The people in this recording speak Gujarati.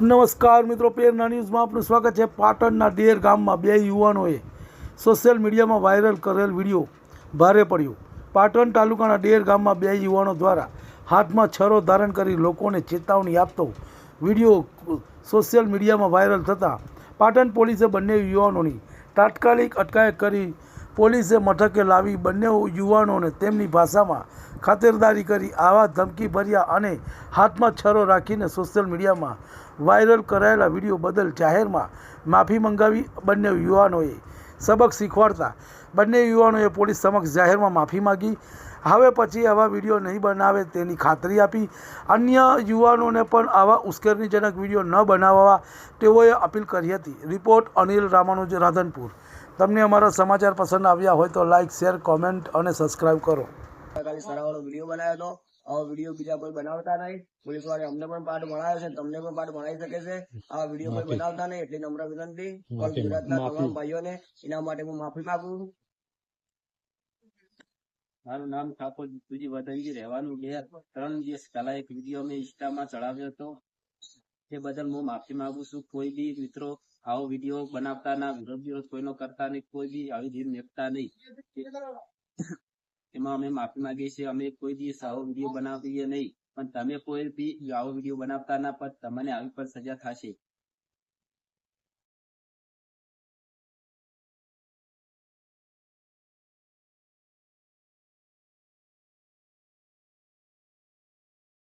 નમસ્કાર મિત્રો, પ્રેરણા ન્યૂઝમાં આપનું સ્વાગત છે। પાટણના ડેર ગામમાં બે યુવાનોએ સોશિયલ મીડિયામાં વાયરલ કરેલ વિડીયો ભારે પડ્યો। પાટણ તાલુકાના ડેર ગામમાં બે યુવાનો દ્વારા હાથમાં છરો ધારણ કરી લોકોને ચેતવણી આપતો વિડીયો સોશિયલ મીડિયામાં વાયરલ થતાં પાટણ પોલીસે બંને યુવાનોની તાત્કાલિક અટકાયત કરી પોલીસે મથકે લાવી બંને યુવાનોને તેમની ભાષામાં ખાતરદારી કરી આવા ધમકીભર્યા અને હાથમાં છરો રાખીને સોશિયલ મીડિયામાં વાયરલ કરાયેલા વિડીયો બદલ જાહેરમાં માફી મંગાવી બંને યુવાનોએ સબક શીખવાડતા બંને યુવાનોએ પોલીસ સમક્ષ જાહેરમાં માફી માગી હવે પછી આવા વિડીયો નહીં બનાવે તેની ખાતરી આપી। અન્ય યુવાનોને પણ આવા ઉશ્કેરણીજનક વિડીયો ન બનાવવા તેઓએ અપીલ કરી હતી। રિપોર્ટ અનિલ રામાનુજ, રાધનપુર। તમને અમારા સમાચાર પસંદ આવ્યા હોય તો લાઇક, શેર, કોમેન્ટ અને સબસ્ક્રાઇબ કરો। વિડીયો બનાવ્યો હતો, આવો વિડીયો બીજા કોઈ બનાવતા નહીં। પોલીસ વાળે અમને પણ પાઠ ભણાવ્યો છે, તમને પણ પાઠ ભણાવી શકે છે। આવા વિડીયો કોઈ બનાવતા નહીં એટલી નમ્ર વિનંતી ગુજરાતના તમામ ભાઈઓને। એના માટે હું માફી માંગુ છું। મારું નામ ઠાકોર જીતુજી વદનજી, રહેવાનું ડેર। 3 દિવસ પહેલા એક વિડીયો મેં ઇન્સ્ટામાં ચડાવ્યો હતો, તે બદલ હું માફી માંગુ છું। કોઈ બી મિત્રો આવો વિડીયો બનાવતા ના, વિરોધ કોઈનો કરતા નહીં, કોઈ બી આવી રીત મેકતા નહીં, એમાં અમે માફી માંગીએ છીએ। અમે કોઈ દિવસ આવો વિડીયો બનાવીએ નહીં, પણ તમે કોઈ બી આવો વિડીયો બનાવતા ના, પણ તમને આવી પણ સજા થશે।